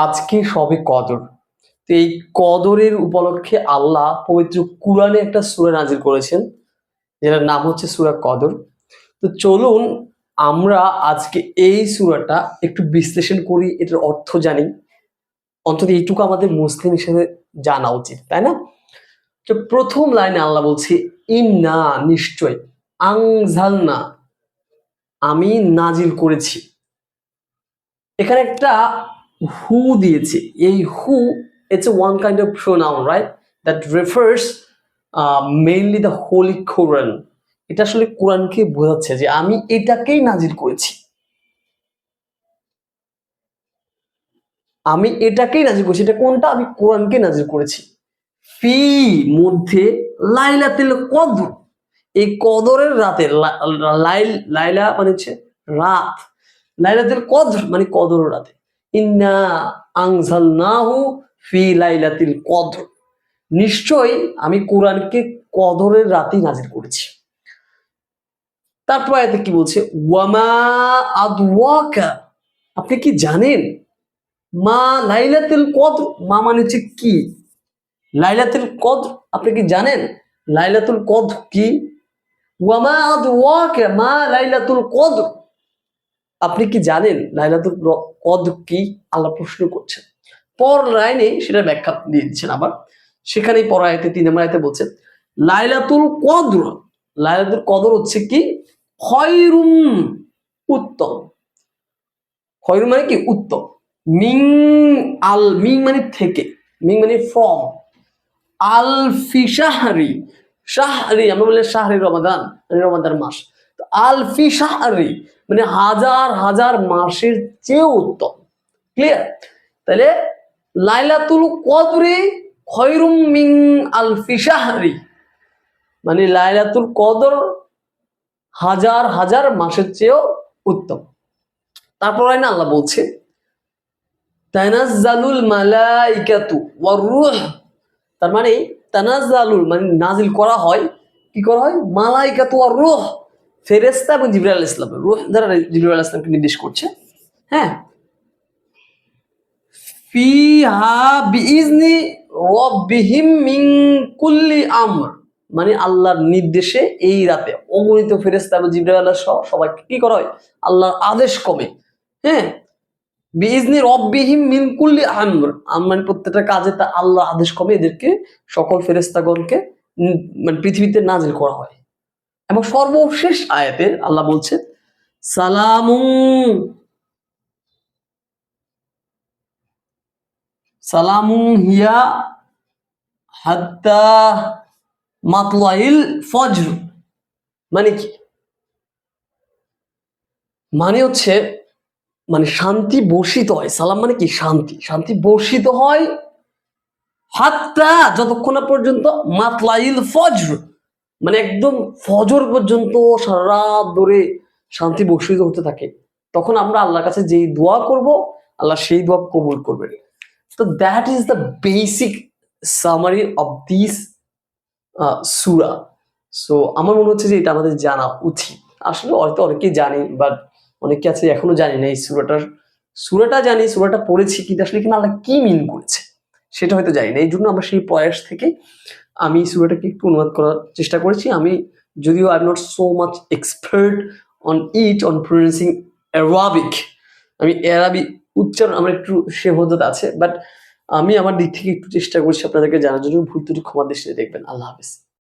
আজকে সবে কদর। তো এই কদরের উপলক্ষে আল্লাহ পবিত্র কুরআনে একটা সূরা নাজিল করেছেন, যেটার নাম হচ্ছে সূরা কদর। তো চলুন আমরা আজকে এই সূরাটা একটু বিশ্লেষণ করি, এটার অর্থ জানি। অন্তত এইটুকু আমাদের মুসলিম হিসেবে জানা উচিত, তাই না? তো প্রথম লাইনে আল্লাহ বলছে ইন্না, নিশ্চয়, আনজালনা, আমি নাজিল করেছি। এখানে একটা হু দিয়েছে। এই হু, it's a one kind of pronoun, right, that refers mainly the holy Quran. এটা আসলে কোরআনকে বোঝাচ্ছে যে আমি এটাকেই নাজিল করেছি, আমি এটাকেই নাজিল করেছি। এটা কোনটা? আমি কোরআনকে নাজিল করেছি। ফি, মধ্যে, লাইলাতুল কদর, এই কদরের রাতে। লাইলা মানে হচ্ছে রাত, লাইলাতুল কদর মানে কদর রাতে। ইন্না আনজালনাহু ফি লাইলাতিল কদর, নিশ্চয়ই আমি কোরআনকে কদরের রাতেই নাজিল করেছি। তারপর আয়াতে কি বলছে? ওয়ামা আদওয়াকা, আপনি কি জানেন? মা লাইলাতুল কদর, মা মানে হচ্ছে কি, লাইলাতুল কদর আপনি কি জানেন লাইলাতুল কদর কি? ওয়ামা আদওয়াকা মা লাইলাতুল কদর, আপনি কি জানেন লাইলাতুল কদর কি? আল্লাহ প্রশ্ন করছেন। পর লাইনে সেটা ব্যাখ্যা দিয়ে দিচ্ছেন আবার। সেখানেই পর আয়াতে 3 নম্বর আয়াতে বলছেন লাইলাতুল কদর, লাইলাতুল কদর হচ্ছে কি? খয়রুম, উত্তম। খয়রুম মানে কি? উত্তম। মিং, আল, মিং মানে থেকে, মিং মানে ফ্রম, আলফি শাহরি, শাহরি আমরা বলি শাহরি রমাদান, রমাদান মাস। তো আলফি শাহরি মানে হাজার হাজার মাসের চেয়ে উত্তম। ক্লিয়ার? তাহলে লাইলাতুল কদরে খয়রুম মিন আলফি শাহরি, মানে লাইলাতুল কদর হাজার হাজার মাসের চেয়েও উত্তম। তারপর না আল্লাহ বলছে তানাজ্জালুল মালাইকাতু ওয়ার রূহ, তার মানে তানাজ্জালুল মানে নাজিল করা হয়, কি করা হয়? মালাইকাতু ওয়ার রূহ, ফেরেশতা এবং জিবরাইল আলাইহিস সালাম। রূহ দ্বারা জিবরাইল আলাইহিস সালামকে নির্দেশ করছে। হ্যাঁ, ফিহা বিইজনি রাব্বিহিম মিন কুল্লি আমর, মানে আল্লাহর নির্দেশে এই রাতে অগণিত ফেরেশতা এবং জিবরাইল আলাইহিস সহ সবাইকে কি করা হয়? আল্লাহর আদেশ কমে। হ্যাঁ, বিইজনি রাব্বিহিম মিন কুল্লি আমর, মানে প্রত্যেকটা কাজে তা আল্লাহ আদেশ কমে এদেরকে, সকল ফেরেশতাগণকে মানে পৃথিবীতে নাজিল করা হয়। এবং সর্বশেষ আয়াতে আল্লাহ বলছে সালামুন, সালামুন হিয়া হাত্তা মাতলাইল ফজর, মানে কি? মানে হচ্ছে মানে শান্তি বর্ষিত হয়। সালাম মানে কি? শান্তি, শান্তি বর্ষিত হয় হাত্তা, যতক্ষণ না পর্যন্ত, মাতলাইল ফজর মানে একদম ফজর পর্যন্ত সারা রাত ধরে শান্তি বর্ষিত হতে থাকে। তখন আমরা আল্লাহর কাছে যেই দোয়া করব, আল্লাহ সেই দোয়া কবুল করবেন। তো that is the basic summary of this Surah. So আমার মনে হচ্ছে যে এটা আমাদের জানা উচিত। আসলে হয়তো অনেকেই জানি, বাট অনেকে আছে এখনো জানি না এই সূরাটা জানি, সূরাটা পড়েছি, কিন্তু আসলে কিনা আল্লাহ কি মিন করেছে সেটা হয়তো জানি না। এই জন্য আমরা সেই প্রয়াস থেকে আমি সূরাটাকে একটু অনুবাদ করার চেষ্টা করেছি। আমি যদিও I am not so much expert on it, on প্রনাউন্সিং Arabic, আমি অ্যারাবিক উচ্চারণ আমার একটু সীমাবদ্ধতা আছে, বাট আমি আমার দিক থেকে একটু চেষ্টা করছি আপনাদেরকে জানার জন্য। ভুল ত্রুটি ক্ষমা দৃষ্টিতে দেখবেন। আল্লাহ হাফেজ।